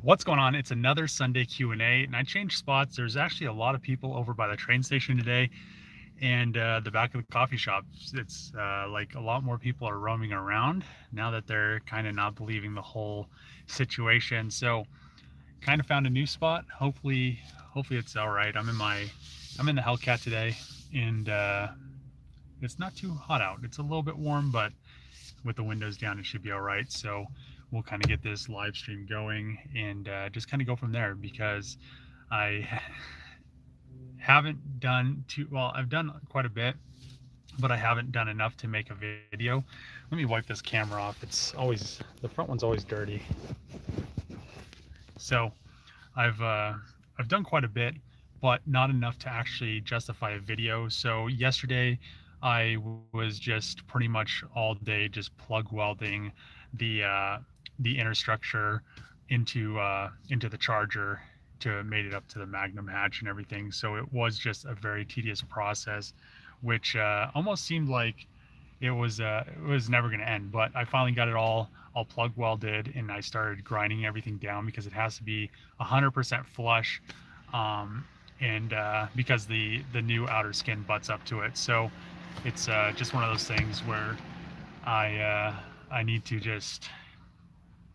What's going on? It's another Sunday Q&A, and I changed spots. There's actually a lot of people over by the train station today, and the back of the coffee shop. It's like a lot more people are roaming around now that they're kind of not believing the whole situation. So, kind of found a new spot. Hopefully it's all right. I'm in the Hellcat today, and it's not too hot out. It's a little bit warm, but with the windows down, it should be all right. So we'll kind of get this live stream going and just kind of go from there because I haven't done too well. I've done quite a bit, but I haven't done enough to make a video. Let me wipe this camera off. It's always the front one's always dirty. So I've uh, I've done quite a bit, but not enough to actually justify a video. So yesterday, I was just pretty much all day just plug welding the uh, the inner structure into the charger to made it up to the Magnum hatch and everything. So it was just a very tedious process, which almost seemed like it was never going to end. But I finally got it all plug welded, and I started grinding everything down because it has to be 100% flush, um, and because the new outer skin butts up to it. So it's just one of those things where I need to just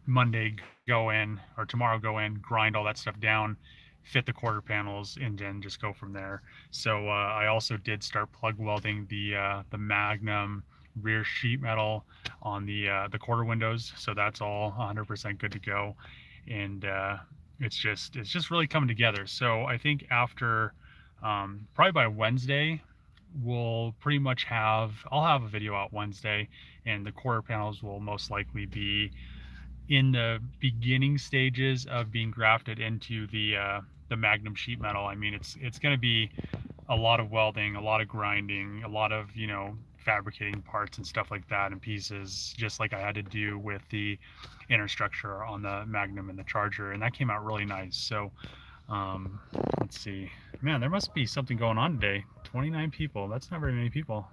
Monday go in or tomorrow go in, grind all that stuff down, fit the quarter panels, and then just go from there. So I also did start plug welding the Magnum rear sheet metal on the quarter windows. So that's all 100% good to go, and it's just really coming together. So I think after probably by Wednesday, we'll pretty much have I'll have a video out Wednesday, and the quarter panels will most likely be in the beginning stages of being grafted into the Magnum sheet metal. I mean, it's going to be a lot of welding, a lot of grinding, a lot of fabricating parts and stuff like that and pieces, just like I had to do with the inner structure on the Magnum and the Charger, and that came out really nice. So um, let's see, man, there must be something going on today. 29 people. That's not very many people.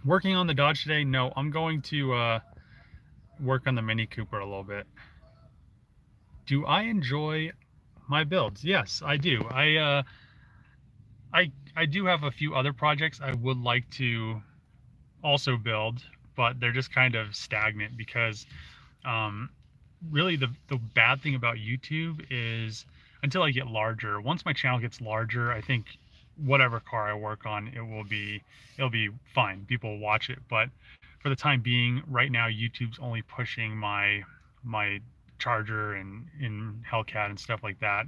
Working on the Dodge today? No, I'm going to work on the Mini Cooper a little bit. Do I enjoy my builds? Yes, I do. I do have a few other projects I would like to also build, but they're just kind of stagnant because um, really the bad thing about YouTube is until I get larger. Once my channel gets larger, I think whatever car I work on, it'll be fine. People will watch it, but for the time being, right now YouTube's only pushing my Charger and Hellcat and stuff like that.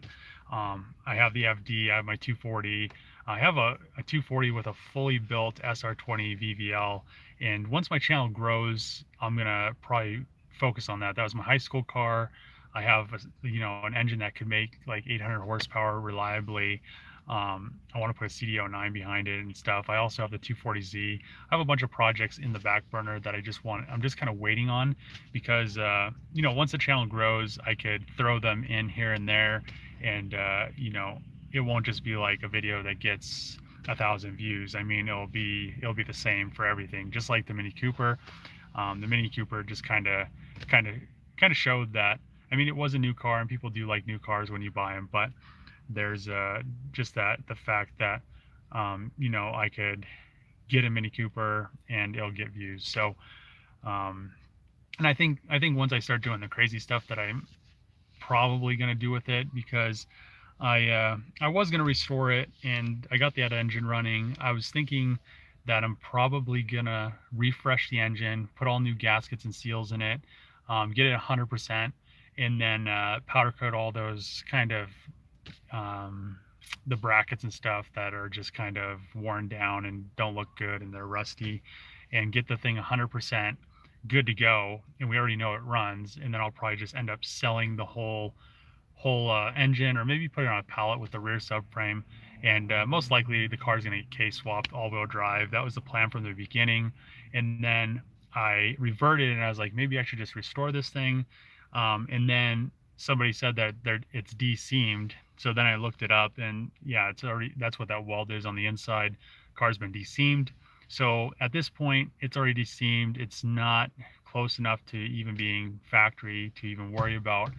I have the FD, I have my 240. I have a 240 with a fully built SR20 VVL, and once my channel grows, I'm gonna probably focus on that. That was my high school car. I have an engine that could make like 800 horsepower reliably. I want to put a CDO9 behind it and stuff. I also have the 240Z. I have a bunch of projects in the back burner that I'm just kind of waiting on because, once the channel grows, I could throw them in here and there, and, it won't just be like a video that gets 1,000 views. I mean, it'll be the same for everything, just like the Mini Cooper. The Mini Cooper just kind of showed that. I mean, it was a new car, and people do like new cars when you buy them, but there's just that the fact that I could get a Mini Cooper and it'll get views. So um, and I think once I start doing the crazy stuff that I'm probably going to do with it, because I was going to restore it and I got that engine running. I was thinking that I'm probably gonna refresh the engine, put all new gaskets and seals in it, get it 100%, and then powder coat all those kind of um, the brackets and stuff that are just kind of worn down and don't look good and they're rusty, and get the thing 100% good to go, and we already know it runs. And then I'll probably just end up selling the whole engine, or maybe put it on a pallet with the rear subframe. And most likely the car's going to get case swapped all-wheel drive. That was the plan from the beginning. And then I reverted and I was like, maybe I should just restore this thing. And then somebody said that it's de-seamed. So then I looked it up, and yeah, it's already, that's what that weld is on the inside. Car's been de-seamed. So at this point, it's already de-seamed. It's not close enough to even being factory to even worry about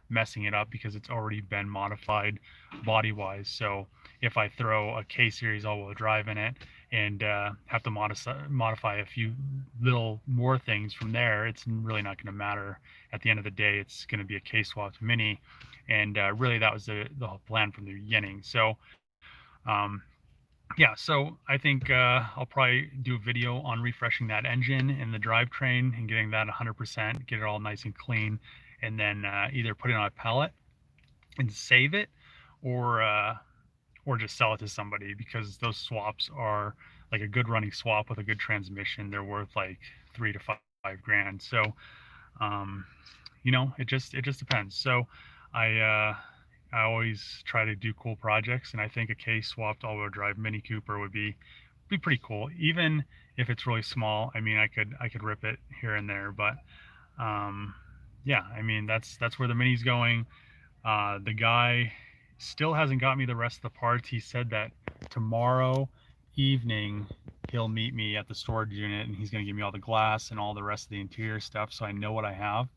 messing it up because it's already been modified body wise. So if I throw a K series all-wheel drive in it and have to modify a few little more things from there, it's really not going to matter. At the end of the day, it's going to be a K swapped Mini, and really that was the whole plan from the beginning. So yeah, so I think I'll probably do a video on refreshing that engine and the drivetrain and getting that 100%, get it all nice and clean, and then either put it on a pallet and save it, or just sell it to somebody, because those swaps are like a good running swap with a good transmission. They're worth like 3 to 5 grand. So, you know, it just depends. So I always try to do cool projects, and I think a K swapped all-wheel drive Mini Cooper would be pretty cool, even if it's really small. I mean, I could rip it here and there, but yeah, I mean, that's where the Mini's going. The guy still hasn't got me the rest of the parts. He said that tomorrow evening he'll meet me at the storage unit, and he's going to give me all the glass and all the rest of the interior stuff, so I know what I have.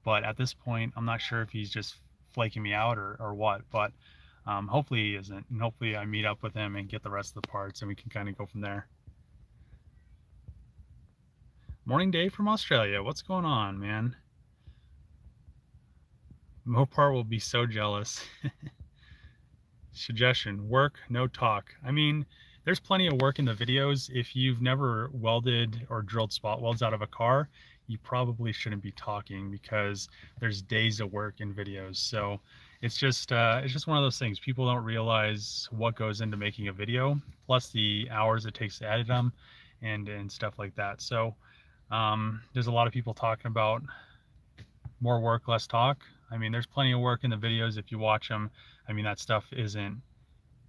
But at this point, I'm not sure if he's just flaking me out or what, but hopefully he isn't, and hopefully I meet up with him and get the rest of the parts, and we can kind of go from there. Morning Dave from Australia, what's going on, man? Mopar will be so jealous. Suggestion: work, no talk. I mean, there's plenty of work in the videos. If you've never welded or drilled spot welds out of a car, you probably shouldn't be talking, because there's days of work in videos. So it's just one of those things. People don't realize what goes into making a video, plus the hours it takes to edit them and stuff like that. So there's a lot of people talking about more work, less talk. I mean, there's plenty of work in the videos if you watch them. I mean, that stuff isn't,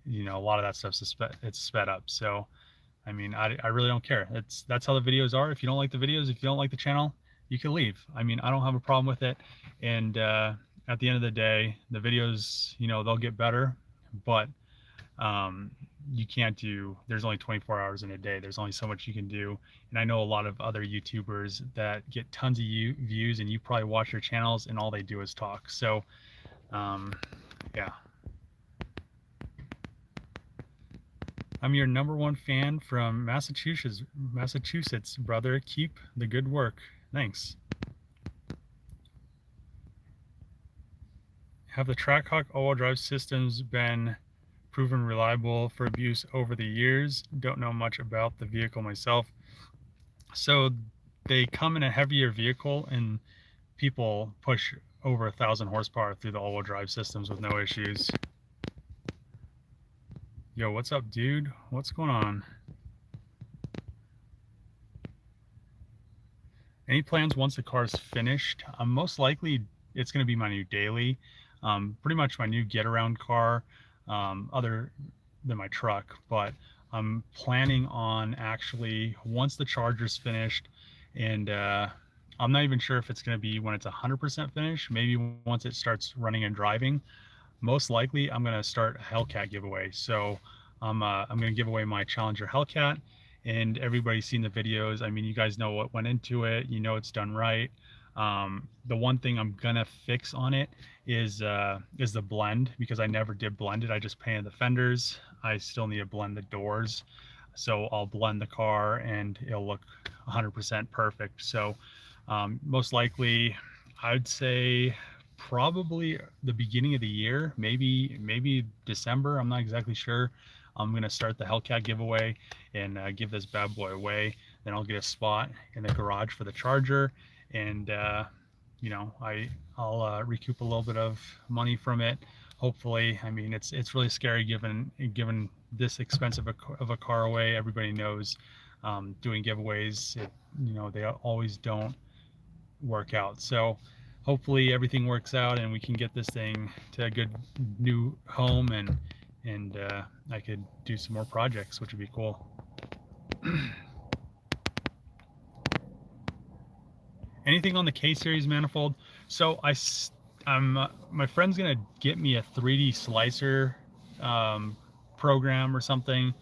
you know, a lot of that stuff's it's sped up. So I mean, I really don't care. That's how the videos are. If you don't like the videos, if you don't like the channel, you can leave. I mean, I don't have a problem with it. And at the end of the day, the videos, you know, they'll get better, but you can't do, there's only 24 hours in a day. There's only so much you can do. And I know a lot of other YouTubers that get tons of views, and you probably watch their channels and all they do is talk. So yeah. I'm your #1 fan from Massachusetts, brother. Keep the good work. Thanks. Have the Trackhawk all-wheel drive systems been proven reliable for abuse over the years? Don't know much about the vehicle myself. So they come in a heavier vehicle, and people push over 1,000 horsepower through the all-wheel drive systems with no issues. Yo, what's up, dude? What's going on? Any plans once the car's finished? Most likely it's going to be my new daily, pretty much my new get-around car, other than my truck. But I'm planning on actually, once the Charger's finished, and I'm not even sure if it's going to be when it's 100% finished, maybe once it starts running and driving. Most likely I'm going to start a Hellcat giveaway. So I'm going to give away my Challenger Hellcat, and everybody's seen the videos. I mean, you guys know what went into it. You know it's done right. The one thing I'm going to fix on it is the blend, because I never did blend it. I just painted the fenders. I still need to blend the doors. So I'll blend the car and it'll look 100% perfect. So most likely I'd say probably the beginning of the year, maybe December. I'm not exactly sure. I'm going to start the Hellcat giveaway and give this bad boy away. Then I'll get a spot in the garage for the Charger, and you know, I'll recoup a little bit of money from it, hopefully. I mean, it's really scary given this expensive of a car away. Everybody knows doing giveaways, you know, they always don't work out. So hopefully everything works out and we can get this thing to a good new home, and I could do some more projects, which would be cool. Anything on the K series manifold? So my friend's gonna get me a 3D slicer program or something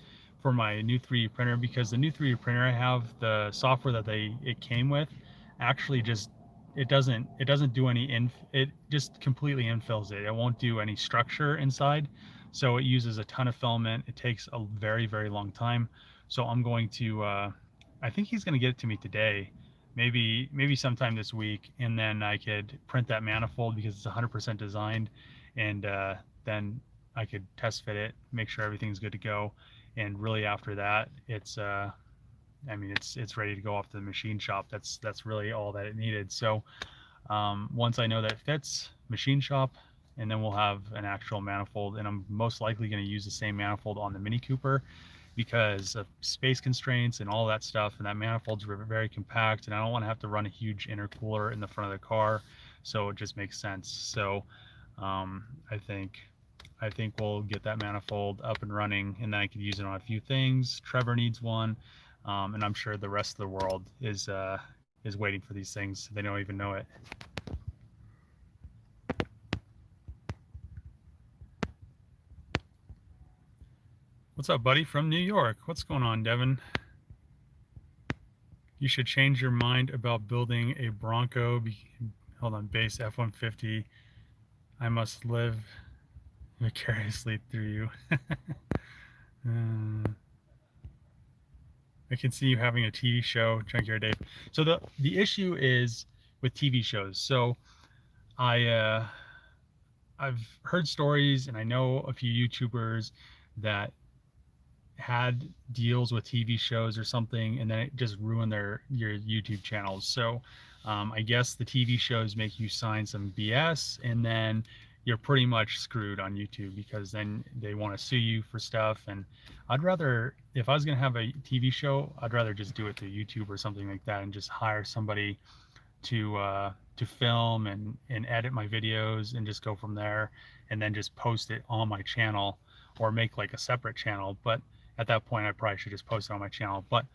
for my new 3D printer, because the new 3D printer I have, the software that it came with, actually just it doesn't do any it just completely infills it. It won't do any structure inside, so it uses a ton of filament. It takes a very long time. So I'm going to I think he's going to get it to me today, maybe sometime this week, and then I could print that manifold because it's 100% designed, and then I could test fit it, make sure everything's good to go, and really after that it's I mean, it's ready to go off to the machine shop. That's really all that it needed. So once I know that it fits, machine shop, and then we'll have an actual manifold. And I'm most likely going to use the same manifold on the Mini Cooper because of space constraints and all that stuff. And that manifold's very compact, and I don't want to have to run a huge intercooler in the front of the car. So it just makes sense. So I think we'll get that manifold up and running, and then I could use it on a few things. Trevor needs one. And I'm sure the rest of the world is waiting for these things. They don't even know it. What's up, buddy, from New York? What's going on, Devin? You should change your mind about building a Bronco. Hold on, base F-150. I must live vicariously through you. I can see you having a TV show, Junkyard Dave. So the issue is with TV shows. So I've heard stories, and I know a few YouTubers that had deals with TV shows or something, and then it just ruined your YouTube channels. So I guess the TV shows make you sign some BS, and then you're pretty much screwed on YouTube because then they want to sue you for stuff. And I'd rather, if I was going to have a TV show, I'd rather just do it through YouTube or something like that and just hire somebody to film and edit my videos and just go from there, and then just post it on my channel or make like a separate channel. But at that point, I probably should just post it on my channel. But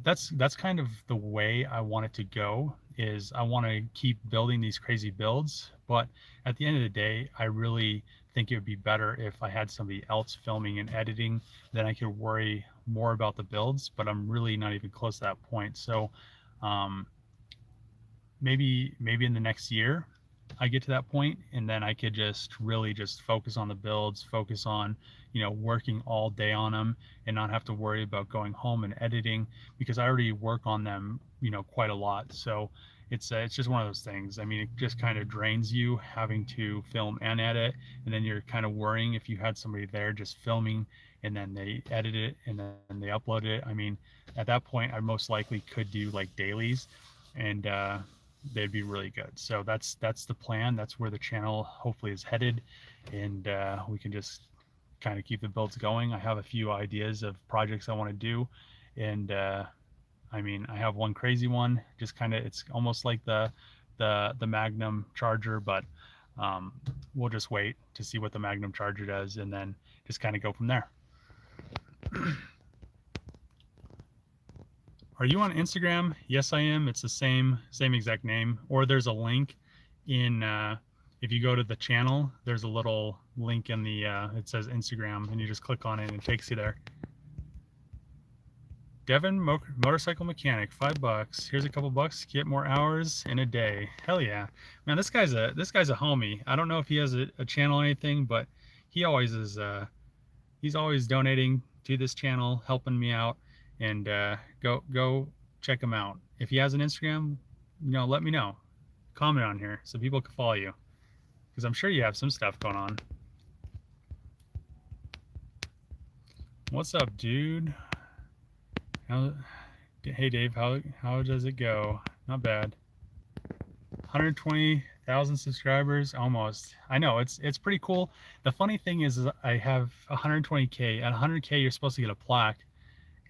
that's kind of the way I want it to go. Is I want to keep building these crazy builds, but at the end of the day, I really think it would be better if I had somebody else filming and editing. Then I could worry more about the builds, but I'm really not even close to that point. So maybe in the next year I get to that point, and then I could just really just focus on the builds, focus on, you know, working all day on them and not have to worry about going home and editing, because I already work on them, you know, quite a lot. So it's just one of those things. I mean, it just kind of drains you having to film and edit, and then you're kind of worrying if you had somebody there just filming and then they edit it and then they upload it. I mean, at that point, I most likely could do like dailies, and they'd be really good. So that's the plan. That's where the channel hopefully is headed, and we can just kind of keep the builds going. I have a few ideas of projects I want to do, and I mean, I have one crazy one, just kind of, it's almost like the Magnum charger, but we'll just wait to see what the Magnum charger does and then just kind of go from there. Are you on Instagram? Yes, I am. It's the same exact name. Or there's a link in, if you go to the channel, there's a little link in the, it says Instagram, and you just click on it and it takes you there. Devin, motorcycle mechanic, $5. Here's a couple bucks. Get more hours in a day. Hell yeah, man! This guy's a homie. I don't know if he has a channel or anything, but he always is. He's always donating to this channel, helping me out. And go check him out. If he has an Instagram, you know, let me know. Comment on here so people can follow you, because I'm sure you have some stuff going on. What's up, dude? Hey Dave, how does it go? Not bad. 120,000 subscribers, almost. I know, it's pretty cool. The funny thing is I have 120K. At 100K, you're supposed to get a plaque,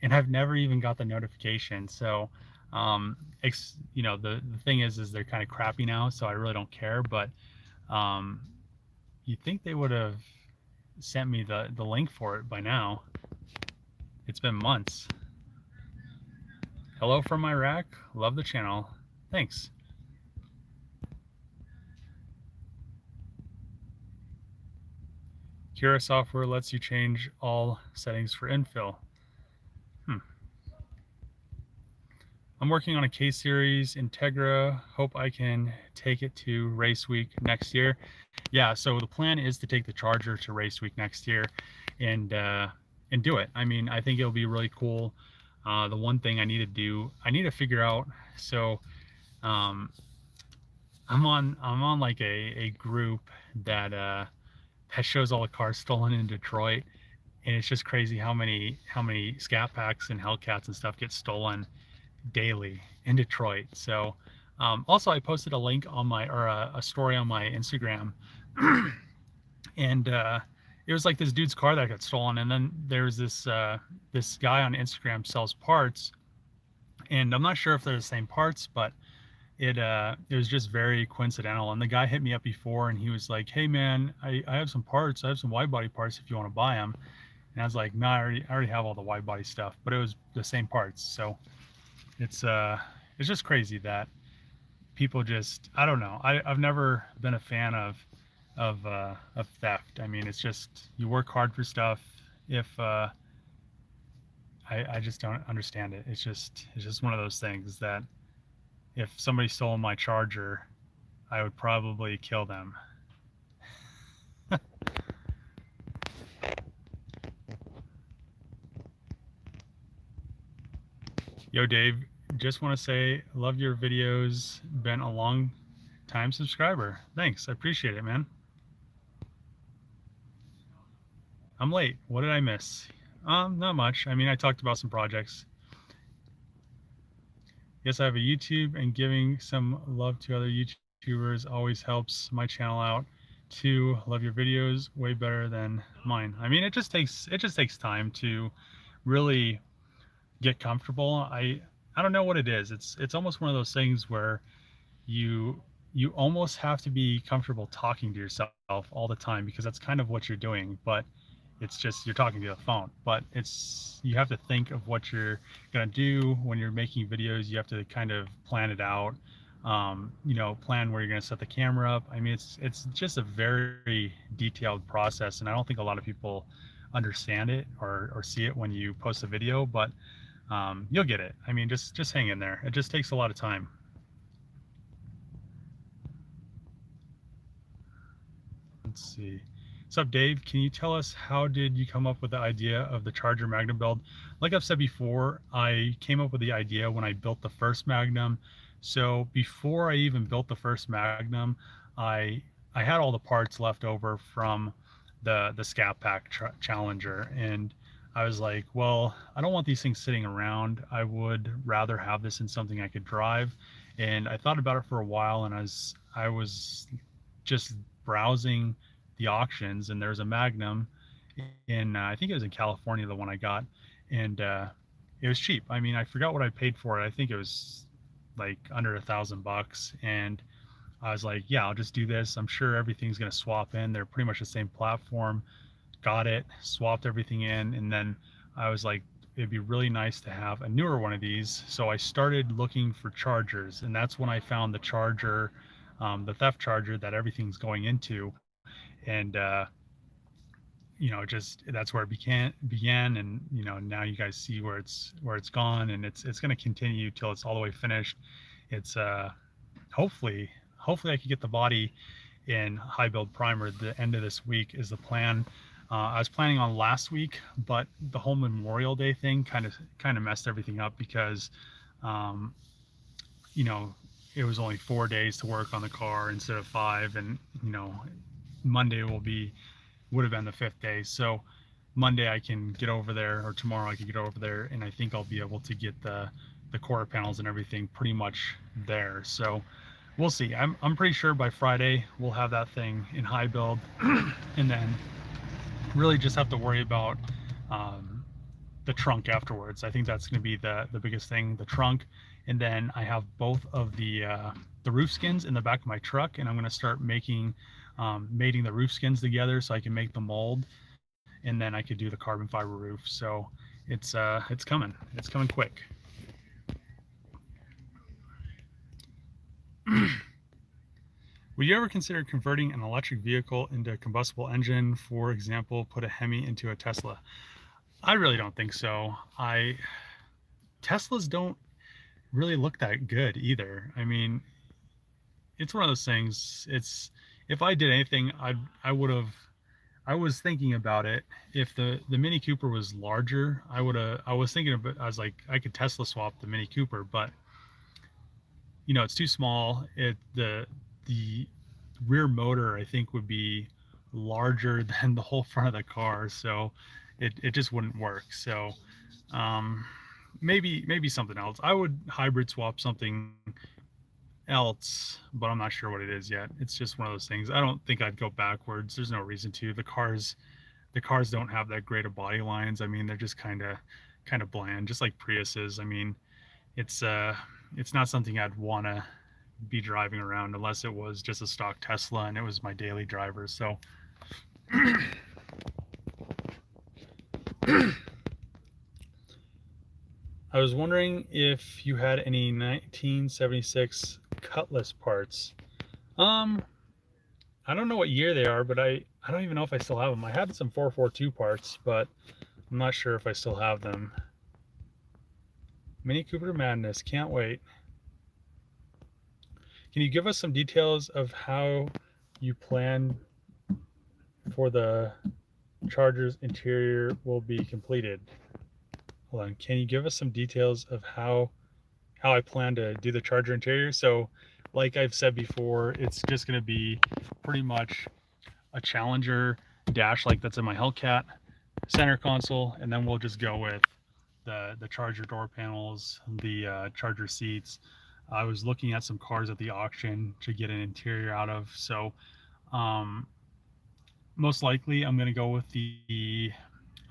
and I've never even got the notification. So you know, the thing is they're kind of crappy now, so I really don't care. But you think they would have sent me the link for it by now. It's been months. Hello from Iraq. Love the channel. Thanks. Kira software lets you change all settings for infill. I'm working on a K series Integra. Hope I can take it to race week next year. Yeah, so the plan is to take the Charger to race week next year, and do it. I mean, I think it'll be really cool. The one thing I need to do, I need to figure out. So um, I'm on like a group that that shows all the cars stolen in Detroit, and it's just crazy how many Scat Packs and Hellcats and stuff get stolen daily in Detroit. So also I posted a link on my or a story on my Instagram, and it was like this dude's car that got stolen, and then there's this guy on Instagram sells parts, and I'm not sure if they're the same parts, but it was just very coincidental. And the guy hit me up before, and he was like, "Hey man, I have some parts. I have some wide body parts if you want to buy them." And I was like, "No, I already have all the wide body stuff," but it was the same parts. So it's just crazy that people just, I don't know. I've never been a fan of theft. I mean, it's just you work hard for stuff. If I just don't understand it. It's just one of those things that if somebody stole my Charger, I would probably kill them. Yo, Dave, just want to say, love your videos. Been a long time subscriber. Thanks. I appreciate it, man. I'm late. What did I miss? Not much. I mean, I talked about some projects. Yes, I have a YouTube, and giving some love to other YouTubers always helps my channel out too. Love your videos, way better than mine. I mean, it just takes time to really get comfortable. I don't know what it is. It's almost one of those things where you you almost have to be comfortable talking to yourself all the time, because that's kind of what you're doing, but it's just you're talking to the phone. But it's you have to think of what you're gonna do when you're making videos. You have to kind of plan it out. Plan where you're gonna set the camera up. I mean, it's just a very detailed process, and I don't think a lot of people understand it or see it when you post a video, but you'll get it. I mean, just hang in there. It just takes a lot of time. Let's see. What's up, Dave? Can you tell us how did you come up with the idea of the Charger Magnum build? Like I've said before, I came up with the idea when I built the first Magnum. So before I even built the first Magnum, I had all the parts left over from the Scat Pack Challenger, and I was like, well, I don't want these things sitting around. I would rather have this in something I could drive. And I thought about it for a while, and I was just browsing the auctions, and there's a Magnum in I think it was in California, the one I got, and it was cheap. I mean, I forgot what I paid for it. I think it was like under $1,000, and I was like, yeah, I'll just do this. I'm sure everything's gonna swap in. They're pretty much the same platform. Got it, swapped everything in, and then I was like, it'd be really nice to have a newer one of these. So I started looking for chargers, and that's when I found the Charger, the theft Charger that everything's going into. And just that's where it began, and now you guys see where it's gone, and it's going to continue till it's all the way finished. It's hopefully I can get the body in high build primer the end of this week is the plan. I was planning on last week, but the whole Memorial Day thing kind of messed everything up, because it was only 4 days to work on the car instead of 5, and Monday would have been the 5th day. So Monday I can get over there, or tomorrow I can get over there, and I think I'll be able to get the quarter panels and everything pretty much there. So we'll see. I'm pretty sure by Friday we'll have that thing in high build, and then really just have to worry about the trunk afterwards. I think that's going to be the biggest thing, the trunk. And then I have both of the roof skins in the back of my truck, and I'm going to start mating the roof skins together so I can make the mold, and then I could do the carbon fiber roof. So it's coming quick. Would you ever consider converting an electric vehicle into a combustible engine? For example, put a Hemi into a Tesla. I really don't think so. Teslas don't really look that good either. I mean, it's one of those things. It's if I did anything, I would have. I was thinking about it. If the Mini Cooper was larger, I would have. I was thinking of it. I was like, I could Tesla swap the Mini Cooper, but you know, it's too small. The rear motor, I think, would be larger than the whole front of the car, so it just wouldn't work. So um, maybe something else. I would hybrid swap something else, but I'm not sure what it is yet. It's just one of those things. I don't think I'd go backwards. There's no reason to. The cars don't have that great of body lines. I mean, they're just kind of bland, just like Priuses. I mean, it's it's not something I'd want to be driving around unless it was just a stock Tesla and it was my daily driver. So I was wondering if you had any 1976 Cutlass parts. I don't know what year they are, but I don't even know if I still have them. I had some 442 parts, but I'm not sure if I still have them. Mini Cooper Madness, can't wait. Can you give us some details of how you plan for the Charger's interior will be completed? Hold on. Can you give us some details of how I plan to do the Charger interior? So, like I've said before, it's just going to be pretty much a Challenger dash like that's in my Hellcat center console, and then we'll just go with the Charger door panels, the Charger seats. I was looking at some cars at the auction to get an interior out of, so most likely I'm going to go with the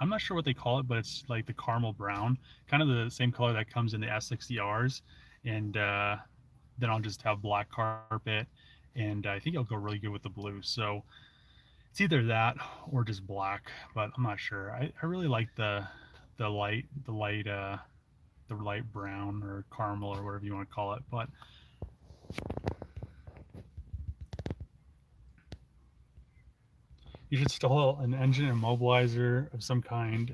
I'm not sure what they call it, but it's like the caramel brown, kind of the same color that comes in the S60Rs. And then I'll just have black carpet, and I think it'll go really good with the blue. So it's either that or just black, but I'm not sure. I really like the light brown or caramel or whatever you want to call it. But you should install an engine immobilizer of some kind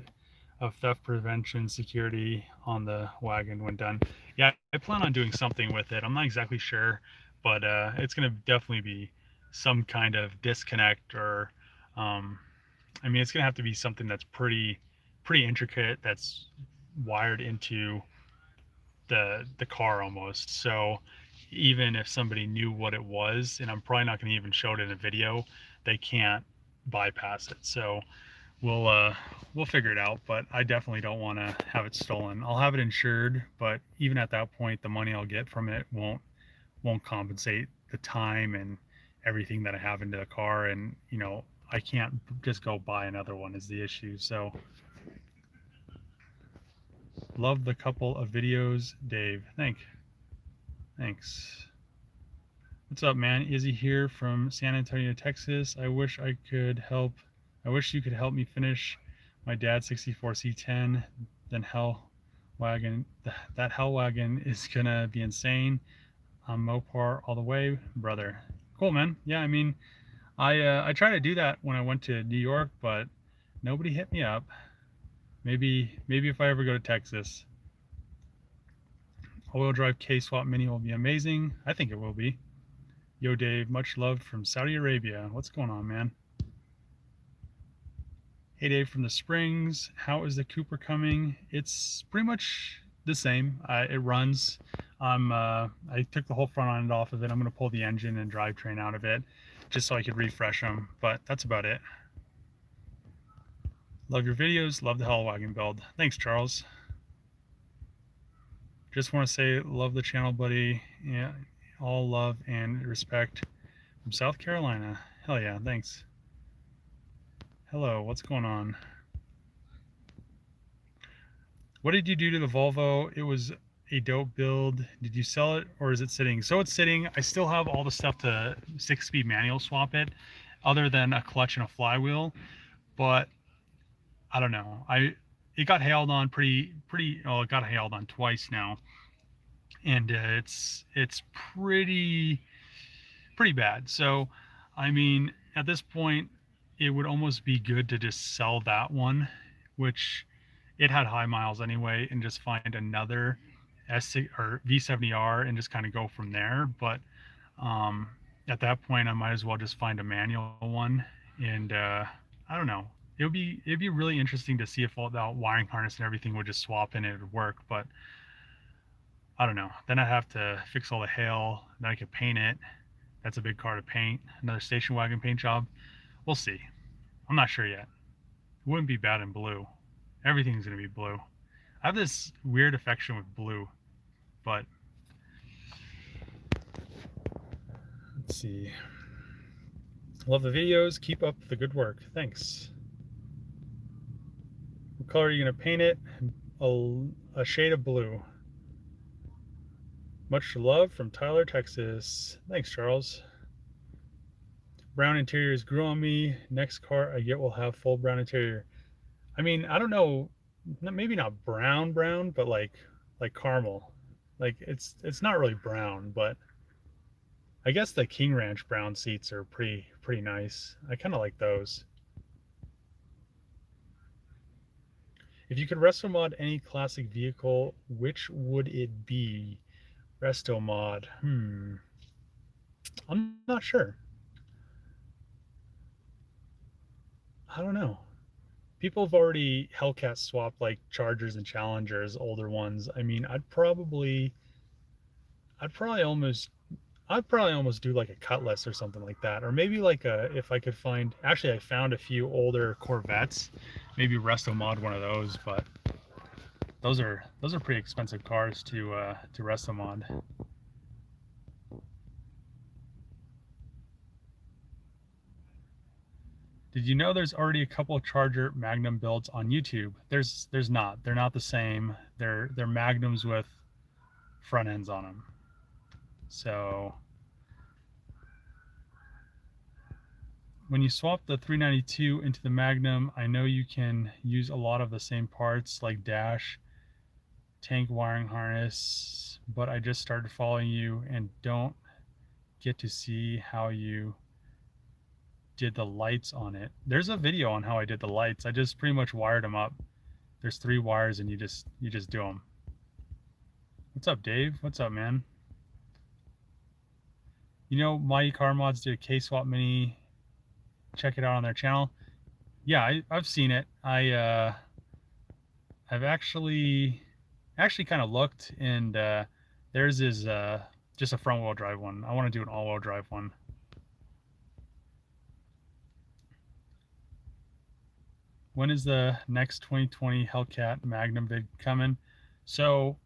of theft prevention security on the wagon when done. Yeah, I plan on doing something with it. I'm not exactly sure, but it's going to definitely be some kind of disconnect or, I mean, it's going to have to be something that's pretty intricate, that's wired into the car almost. So even if somebody knew what it was, and I'm probably not going to even show it in a video, they can't bypass it. So we'll figure it out, but I definitely don't want to have it stolen. I'll have it insured, but even at that point, the money I'll get from it won't compensate the time and everything that I have into the car. And you know, I can't just go buy another one is the issue. So love the couple of videos, Dave. Thanks. What's up, man? Izzy here from San Antonio, Texas. I wish you could help me finish my dad's 64 C10. Then that hell wagon is gonna be insane. I'm Mopar all the way, brother. Cool, man. Yeah, I mean, I tried to do that when I went to New York, but nobody hit me up. Maybe if I ever go to Texas. All-wheel drive K-Swap Mini will be amazing. I think it will be. Yo, Dave, much love from Saudi Arabia. What's going on, man? Hey, Dave from the Springs. How is the Cooper coming? It's pretty much the same. It runs. I took the whole front end off of it. I'm going to pull the engine and drivetrain out of it just so I could refresh them, but that's about it. Love your videos. Love the Hellwagon build. Thanks, Charles. Just want to say, love the channel, buddy. Yeah, all love and respect from South Carolina. Hell yeah, thanks. Hello, what's going on? What did you do to the Volvo? It was a dope build. Did you sell it or is it sitting? So it's sitting. I still have all the stuff to 6-speed manual swap it, other than a clutch and a flywheel. But I don't know. It got hailed on pretty. Oh, it got hailed on twice now, and it's pretty bad. So, I mean, at this point, it would almost be good to just sell that one, which it had high miles anyway, and just find another S6 or V70R and just kind of go from there. But at that point, I might as well just find a manual one. And I don't know. It'd be really interesting to see if all that wiring harness and everything would just swap and it would work. But I don't know. Then I'd have to fix all the hail. Then I could paint it. That's a big car to paint. Another station wagon paint job. We'll see. I'm not sure yet. It wouldn't be bad in blue. Everything's going to be blue. I have this weird affection with blue, but let's see. Love the videos. Keep up the good work. Thanks. What color are you going to paint it? A shade of blue. Much love from Tyler, Texas. Thanks, Charles. Brown interiors grew on me. Next car I get will have full brown interior. I mean, I don't know, maybe not brown, but like caramel. Like it's not really brown, but I guess the King Ranch brown seats are pretty nice. I kind of like those. If you could resto mod any classic vehicle, which would it be? Resto mod. I'm not sure. I don't know. People have already Hellcat swapped like Chargers and Challengers, older ones. I mean, I'd probably almost do like a Cutlass or something like that, or maybe like if I could find. Actually, I found a few older Corvettes. Maybe resto mod one of those, but those are pretty expensive cars to resto mod. Did you know there's already a couple of Charger Magnum builds on YouTube? There's not. They're not the same. They're Magnums with front ends on them. So when you swap the 392 into the Magnum, I know you can use a lot of the same parts like dash, tank wiring harness, but I just started following you and don't get to see how you did the lights on it. There's a video on how I did the lights. I just pretty much wired them up. There's 3 wires and you just do them. What's up, Dave? What's up, man? You know, My Car Mods did a K-Swap Mini. Check it out on their channel. Yeah, I've seen it. I've actually kind of looked, and theirs is just a front-wheel drive one. I want to do an all-wheel drive one. When is the next 2020 Hellcat Magnum vid coming? So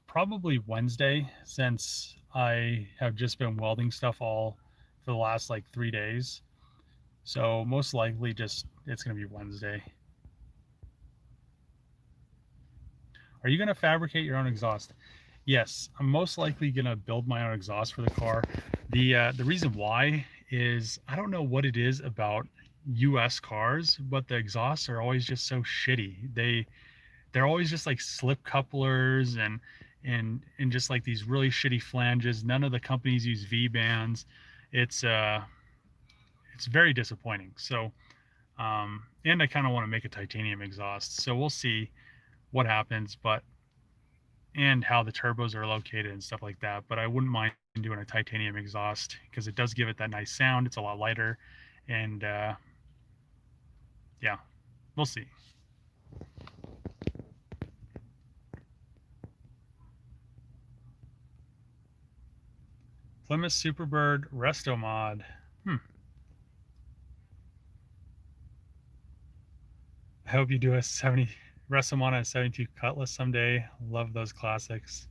probably Wednesday, since I have just been welding stuff all for the last like 3 days. So most likely it's gonna be Wednesday. Are you gonna fabricate your own exhaust? Yes, I'm most likely gonna build my own exhaust for the car. The reason why is I don't know what it is about US cars, but the exhausts are always just so shitty. They're always just like slip couplers and just like these really shitty flanges. None of the companies use V-bands. It's very disappointing. So and I kind of want to make a titanium exhaust, so we'll see what happens, but and how the turbos are located and stuff like that. But I wouldn't mind doing a titanium exhaust because it does give it that nice sound. It's a lot lighter, and yeah, we'll see. Plymouth Superbird resto mod. I hope you do a 70 resto mod on a 72 Cutlass someday. Love those classics.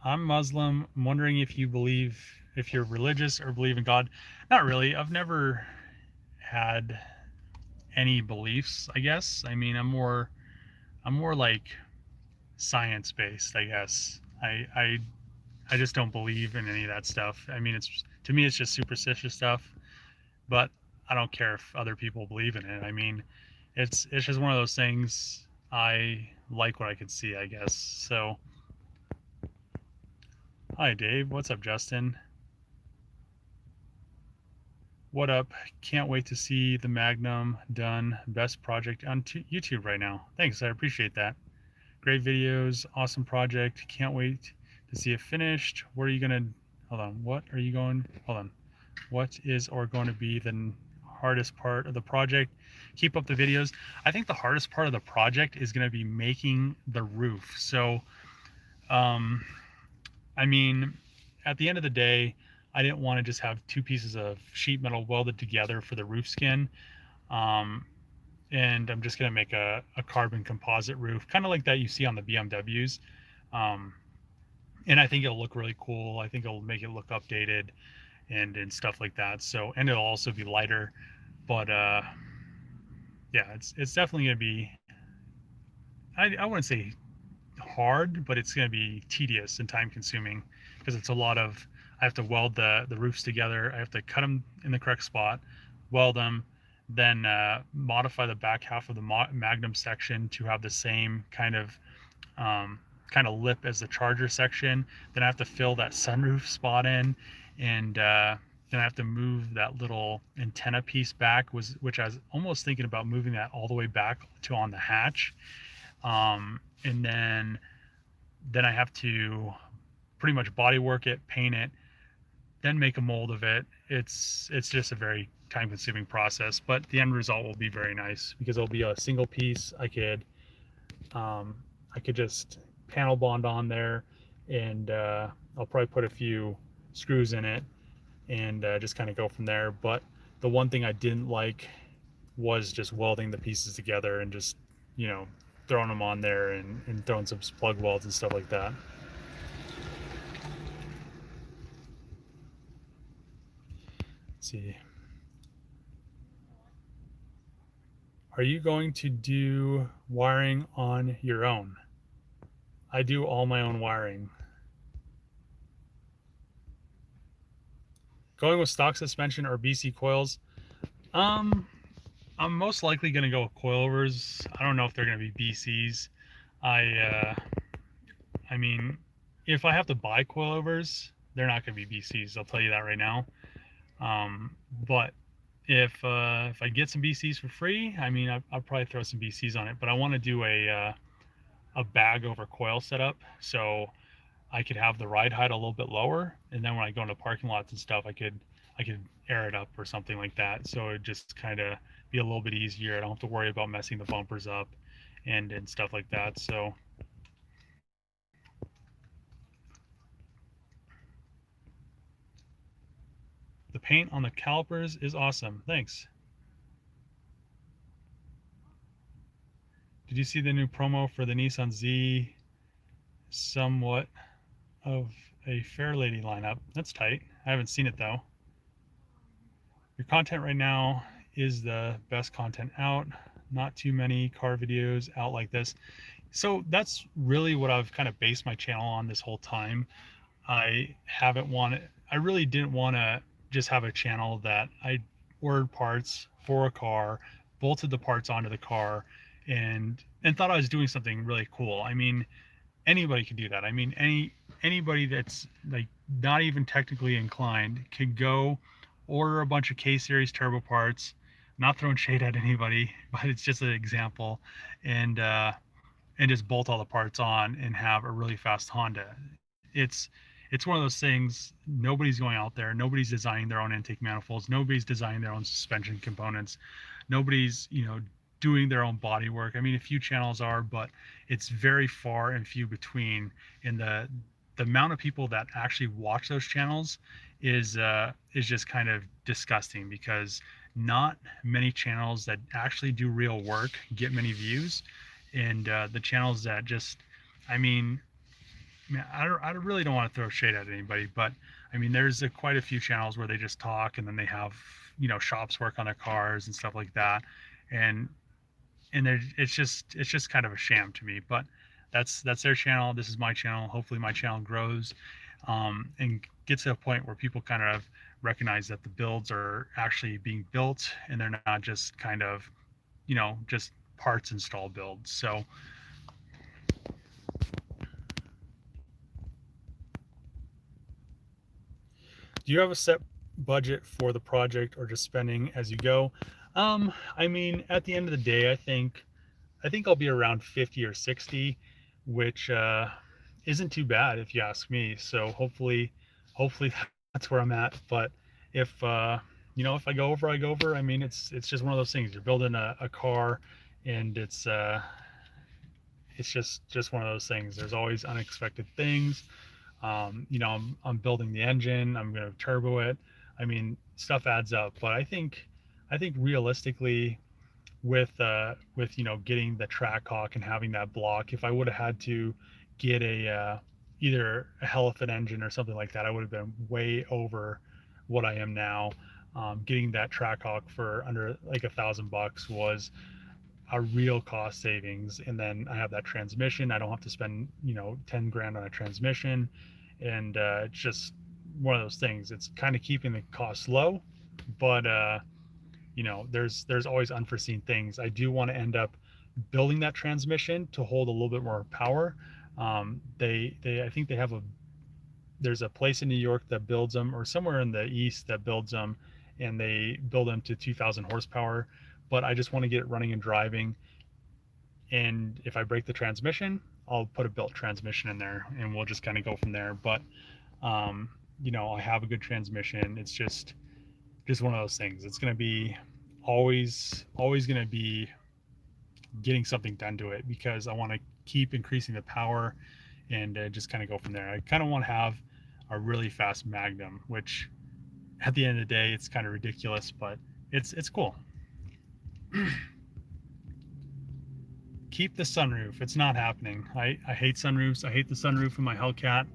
I'm Muslim. I'm wondering if you're religious or believe in God. Not really. I've never had any beliefs, I guess. I mean, I'm more like science based, I guess. I just don't believe in any of that stuff. I mean, to me it's just superstitious stuff, but I don't care if other people believe in it. I mean, it's just one of those things. I like what I can see, I guess. So hi Dave, what's up Justin? What up? Can't wait to see the Magnum done. Best project on YouTube right now. Thanks, I appreciate that. Great videos, awesome project. Can't wait to see it finished. What are you gonna, hold on, what are you going, hold on. What is or going to be the hardest part of the project? Keep up the videos. I think the hardest part of the project is gonna be making the roof. So, I mean, at the end of the day, I didn't want to just have two pieces of sheet metal welded together for the roof skin. Um, and I'm just going to make a carbon composite roof, kind of like that you see on the BMWs. Um, and I think it'll look really cool. I think it'll make it look updated and stuff like that. So, and it'll also be lighter. But yeah, it's definitely going to be, I wouldn't say hard, but it's going to be tedious and time consuming because it's a lot of, I have to weld the roofs together. I have to cut them in the correct spot, weld them, then modify the back half of the Magnum section to have the same kind of lip as the Charger section. Then I have to fill that sunroof spot in, and then I have to move that little antenna piece back, which I was almost thinking about moving that all the way back to on the hatch. And then I have to pretty much body work it, paint it, then make a mold of it. It's just a very time consuming process, but the end result will be very nice because it'll be a single piece. I could just panel bond on there, and I'll probably put a few screws in it and just kind of go from there. But the one thing I didn't like was just welding the pieces together and just, throwing them on there and throwing some plug welds and stuff like that. Let's see. Are you going to do wiring on your own? I do all my own wiring. Going with stock suspension or BC coils? I'm most likely going to go with coilovers. I don't know if they're going to be BCs. I mean, if I have to buy coilovers, they're not going to be BCs. I'll tell you that right now. But if I get some BCs for free, I mean, I'll probably throw some BCs on it. But I want to do a bag over coil setup, so I could have the ride height a little bit lower, and then when I go into parking lots and stuff, I could air it up or something like that. So it just kind of be a little bit easier. I don't have to worry about messing the bumpers up and stuff like that. So the paint on the calipers is awesome. Thanks. Did you see the new promo for the Nissan Z? Somewhat of a Fair Lady lineup. That's tight. I haven't seen it though. Your content right now is the best content out. Not too many car videos out like this. So that's really what I've kind of based my channel on this whole time. I really didn't want to just have a channel that I ordered parts for a car, bolted the parts onto the car, and thought I was doing something really cool. I mean, anybody can do that. I mean, anybody that's like not even technically inclined could go order a bunch of K-series turbo parts. Not throwing shade at anybody, but it's just an example, and just bolt all the parts on and have a really fast Honda. It's one of those things. Nobody's going out there. Nobody's designing their own intake manifolds. Nobody's designing their own suspension components. Nobody's doing their own body work. I mean, a few channels are, but it's very far and few between. And the amount of people that actually watch those channels is just kind of disgusting, because not many channels that actually do real work get many views. And the channels that just, I mean, I really don't want to throw shade at anybody, but I mean, there's quite a few channels where they just talk, and then they have shops work on their cars and stuff like that, and it's just kind of a sham to me. But that's their channel. This is my channel. Hopefully my channel grows and gets to a point where people kind of recognize that the builds are actually being built, and they're not just kind of just parts install builds. So do you have a set budget for the project or just spending as you go. I mean, at the end of the day, I think I'll be around 50 or 60, which isn't too bad if you ask me. So hopefully that's where I'm at. But if if I go over, I go over. I mean, it's just one of those things. You're building a car, and it's just one of those things. There's always unexpected things. I'm building the engine. I'm going to turbo it. I mean, stuff adds up. But I think realistically, with getting the track hawk and having that block, if I would have had to get either a Hellcat engine or something like that, I would have been way over what I am now. Getting that track hawk for under like $1,000 was a real cost savings, and then I have that transmission. I don't have to spend 10 grand on a transmission, and it's just one of those things. It's kind of keeping the cost low, but there's always unforeseen things. I do want to end up building that transmission to hold a little bit more power. They I think they have there's a place in New York that builds them, or somewhere in the east that builds them, and they build them to 2,000 horsepower. But I just want to get it running and driving. And if I break the transmission, I'll put a built transmission in there, and we'll just kind of go from there. But I have a good transmission. It's just one of those things. It's going to be always going to be getting something done to it, because I want to keep increasing the power and just kind of go from there. I kind of want to have a really fast Magnum, which at the end of the day, it's kind of ridiculous, but it's cool. Keep the sunroof. It's not happening. I hate sunroofs. I hate the sunroof in my Hellcat.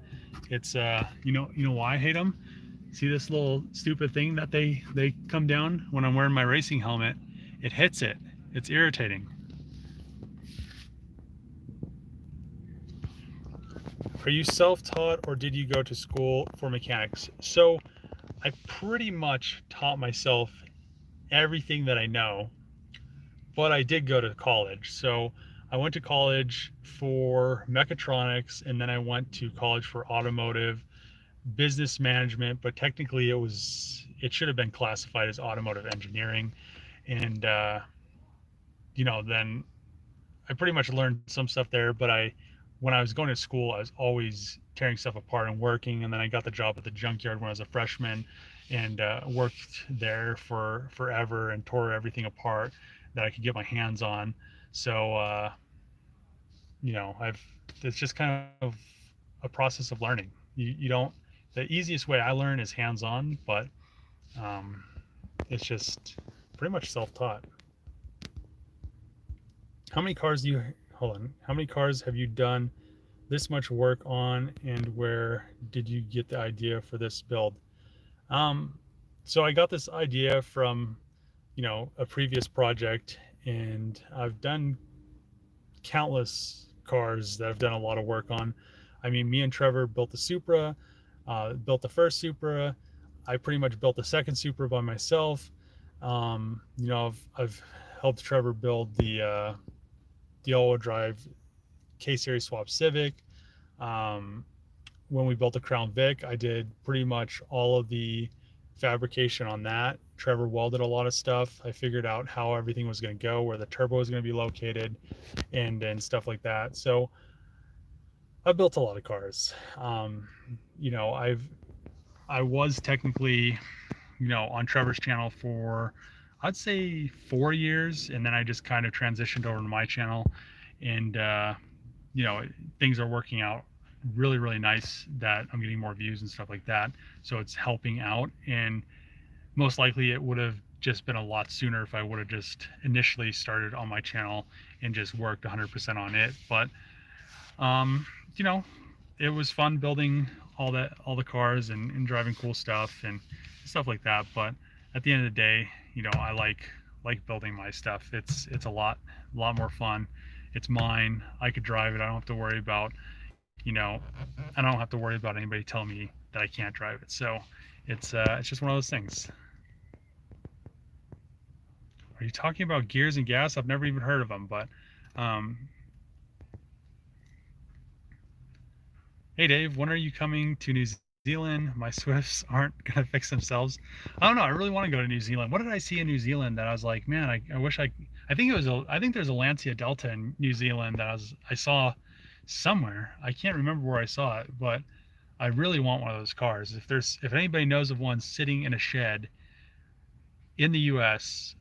It's you know why I hate them? See this little stupid thing that they come down when I'm wearing my racing helmet? It hits it. It's irritating. Are you self-taught, or did you go to school for mechanics? So I pretty much taught myself everything that I know, but I did go to college. So I went to college for mechatronics, and then I went to college for automotive business management, but technically it should have been classified as automotive engineering. And then I pretty much learned some stuff there, but when I was going to school, I was always tearing stuff apart and working. And then I got the job at the Junkyard when I was a freshman, and worked there for forever and tore everything apart that I could get my hands on. So it's just kind of a process of learning. You don't The easiest way I learn is hands-on, but it's just pretty much self-taught. How many cars have you done this much work on, and where did you get the idea for this build? So I got this idea from a previous project, and I've done countless cars that I've done a lot of work on. I mean, me and Trevor built the Supra, built the first Supra. I pretty much built the second Supra by myself. I've helped Trevor build the all-wheel drive K-Series swap Civic. When we built the Crown Vic, I did pretty much all of the fabrication on that. Trevor welded a lot of stuff. I figured out how everything was going to go, where the turbo was going to be located, and stuff like that. So I've built a lot of cars. I was technically, on Trevor's channel for, I'd say 4 years, and then I just kind of transitioned over to my channel, and things are working out really, really nice, that I'm getting more views and stuff like that. So it's helping out, and most likely it would have just been a lot sooner if I would have just initially started on my channel and just worked 100% on it. But it was fun building all the cars and driving cool stuff and stuff like that. But at the end of the day, I like building my stuff. It's a lot more fun. It's mine. I could drive it. I don't have to worry about I don't have to worry about anybody telling me that I can't drive it. So it's just one of those things. Are you talking about gears and gas? I've never even heard of them, but hey Dave, when are you coming to New Zealand. My Swifts aren't gonna fix themselves. I don't know. I really want to go to New Zealand. What did I see in New Zealand that I was like, man, I wish I think it was I think there's a Lancia Delta in New Zealand that I saw somewhere. I can't remember where I saw it, but I really want one of those cars. If anybody knows of one sitting in a shed in the U.S.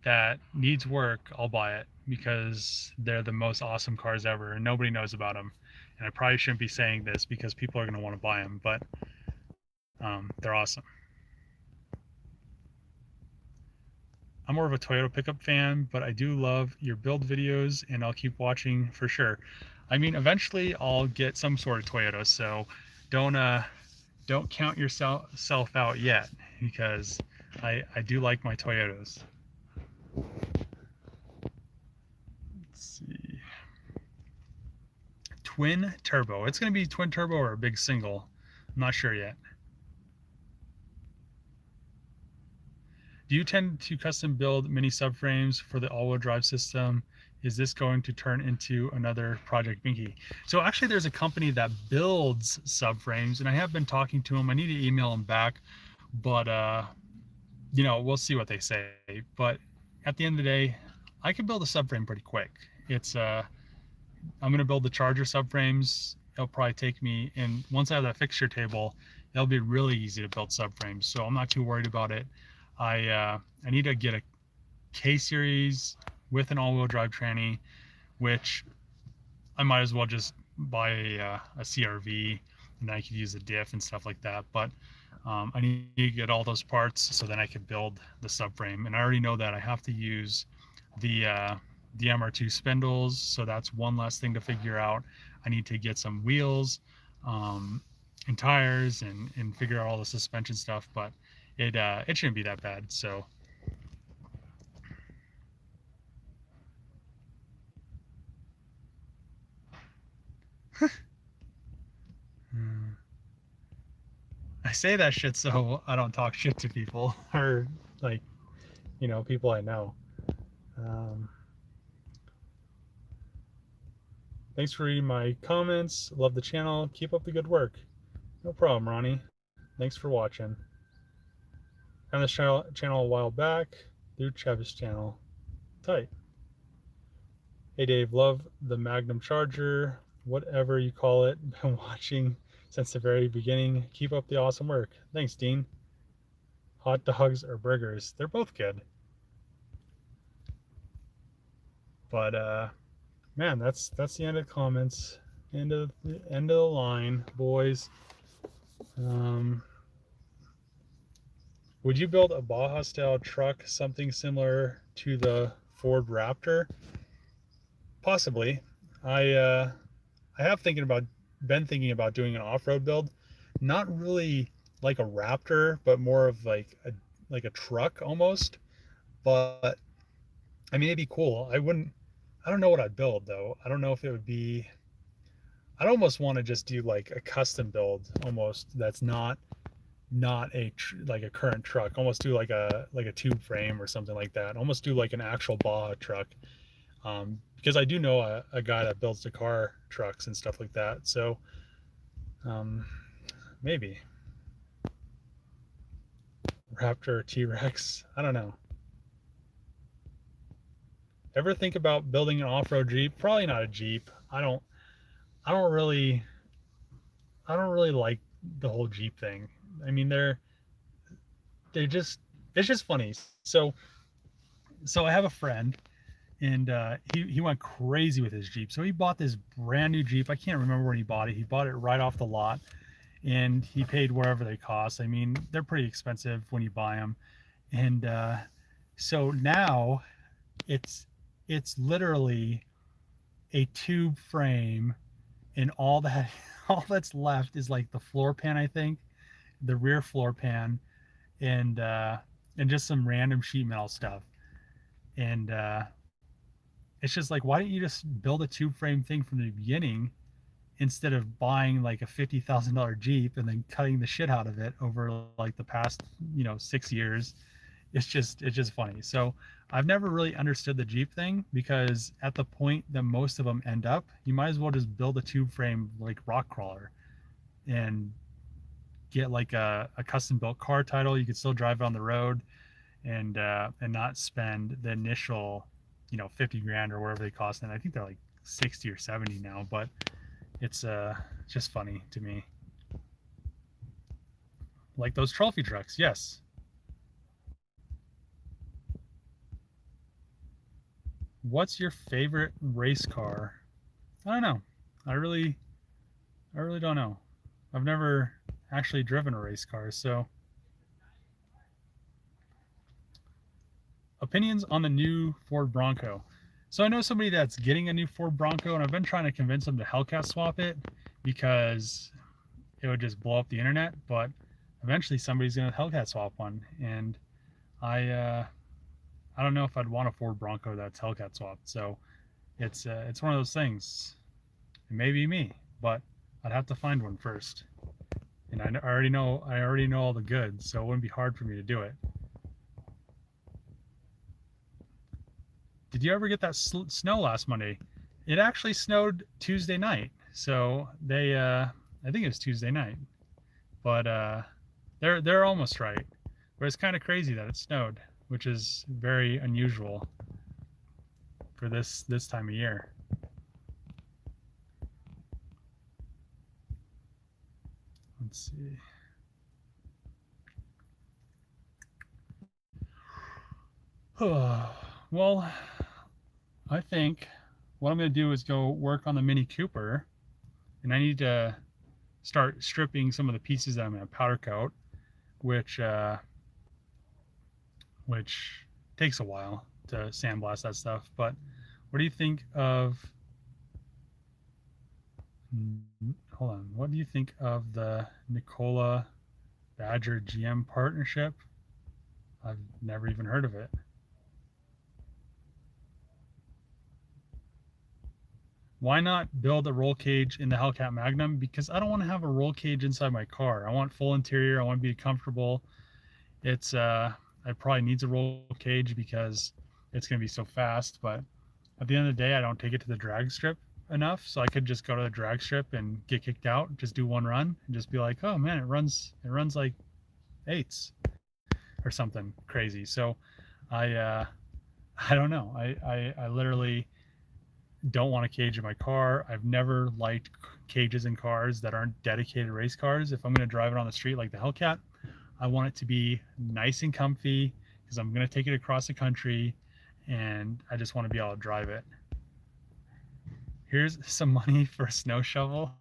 that needs work, I'll buy it because they're the most awesome cars ever, and nobody knows about them. And I probably shouldn't be saying this because people are going to want to buy them, but they're awesome. I'm more of a Toyota pickup fan, but I do love your build videos, and I'll keep watching for sure. I mean, eventually I'll get some sort of Toyota, so don't count yourself out yet, because I do like my Toyotas. Let's see. Twin turbo. It's going to be twin turbo or a big single. I'm not sure yet. Do you tend to custom build mini subframes for the all-wheel drive system? Is this going to turn into another Project Binky? So actually there's a company that builds subframes, and I have been talking to them. I need to email them back, but you know, we'll see what they say. But at the end of the day, I can build a subframe pretty quick. It's I'm going to build the Charger subframes. It'll probably take me, and once I have that fixture table, it'll be really easy to build subframes. So I'm not too worried about it. I need to get a K-Series with an all-wheel drive tranny, which I might as well just buy a CRV, and I could use a diff and stuff like that. But I need to get all those parts so then I can build the subframe. And I already know that I have to use the MR2 spindles, so that's one less thing to figure out. I need to get some wheels and tires and figure out all the suspension stuff, but it shouldn't be that bad. So I say that shit so I don't talk shit to people or, like, you know, people I know. Thanks for reading my comments. Love the channel. Keep up the good work. No problem, Ronnie. Thanks for watching. Found this channel a while back through Travis' channel. Tight. Hey Dave, love the Magnum Charger, whatever you call it. Been watching since the very beginning. Keep up the awesome work. Thanks, Dean. Hot dogs or burgers? They're both good. But man, that's the end of the comments. End of the line, boys. Would you build a Baja style truck, something similar to the Ford Raptor? Possibly. I have been thinking about doing an off-road build, not really like a Raptor, but more of like a truck almost. But I mean, it'd be cool. I don't know what I'd build though. I don't know if it would be. I'd almost want to just do like a custom build, almost that's not like a current truck. Almost do like a tube frame or something like that. Almost do like an actual Baja truck. Because I do know a guy that builds the car trucks and stuff like that. So maybe Raptor, T-Rex, I don't know. Ever think about building an off-road Jeep? Probably not a Jeep. I don't really like the whole Jeep thing. I mean, it's just funny. So I have a friend, and he went crazy with his Jeep. So he bought this brand new Jeep. I can't remember when he bought it. He bought it right off the lot, and he paid wherever they cost. I mean, they're pretty expensive when you buy them. And so now it's literally a tube frame, and all that's left is like the floor pan, I think, the rear floor pan, and just some random sheet metal stuff. And it's just like, why don't you just build a tube frame thing from the beginning instead of buying like a $50,000 Jeep and then cutting the shit out of it over like the past 6 years? It's just funny. So I've never really understood the Jeep thing, because at the point that most of them end up, you might as well just build a tube frame like rock crawler, and get like a custom built car title. You could still drive it on the road and not spend the initial, 50 grand or whatever they cost. And I think they're like 60 or 70 now, but it's just funny to me. Like those trophy trucks, yes. What's your favorite race car? I don't know. I really don't know. I've never actually driven a race car, so. Opinions on the new Ford Bronco. So I know somebody that's getting a new Ford Bronco, and I've been trying to convince them to Hellcat swap it because it would just blow up the internet. But eventually, somebody's gonna Hellcat swap one, and I don't know if I'd want a Ford Bronco that's Hellcat swapped. So it's one of those things. It may be me, but I'd have to find one first. And I already know all the goods, so it wouldn't be hard for me to do it. Did you ever get that snow last Monday? It actually snowed Tuesday night. So they, I think it was Tuesday night, but they're almost right. But it's kind of crazy that it snowed, which is very unusual for this time of year. Let's see. Well, I think what I'm going to do is go work on the Mini Cooper, and I need to start stripping some of the pieces that I'm going to powder coat, which takes a while to sandblast that stuff. But what do you think of, hold on, what do you think of the Nikola Badger GM partnership? I've never even heard of it. Why not build a roll cage in the Hellcat Magnum? Because I don't want to have a roll cage inside my car. I want full interior. I want to be comfortable. It's it probably needs a roll cage because it's going to be so fast. But at the end of the day, I don't take it to the drag strip enough, so I could just go to the drag strip and get kicked out, just do one run, and just be like, oh man, it runs like eights or something crazy. So I don't know. I literally don't want a cage in my car. I've never liked cages in cars that aren't dedicated race cars. If I'm going to drive it on the street like the Hellcat, I want it to be nice and comfy because I'm going to take it across the country and I just want to be able to drive it. Here's some money for a snow shovel.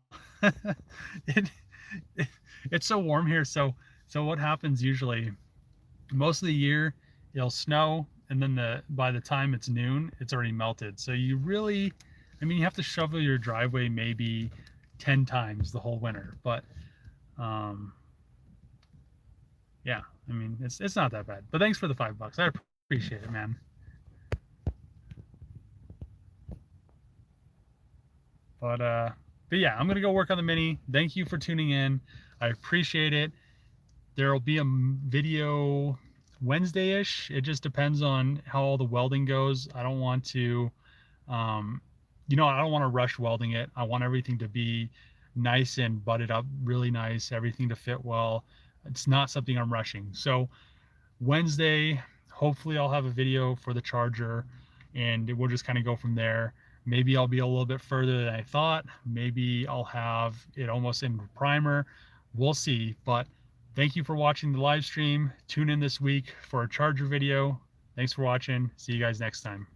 It's so warm here. So what happens usually, most of the year it'll snow, and then by the time it's noon, it's already melted. So you really, you have to shovel your driveway maybe 10 times the whole winter. But yeah, it's not that bad. But thanks for the $5. I appreciate it, man. But yeah, I'm gonna go work on the Mini. Thank you for tuning in. I appreciate it. There'll be a video Wednesday-ish. It just depends on how all the welding goes. I don't want to, I don't want to rush welding it. I want everything to be nice and butted up, really nice, everything to fit well. It's not something I'm rushing. So Wednesday, hopefully I'll have a video for the Charger, and we'll just kind of go from there. Maybe I'll be a little bit further than I thought. Maybe I'll have it almost in primer. We'll see. But thank you for watching the live stream. Tune in this week for a Charger video. Thanks for watching. See you guys next time.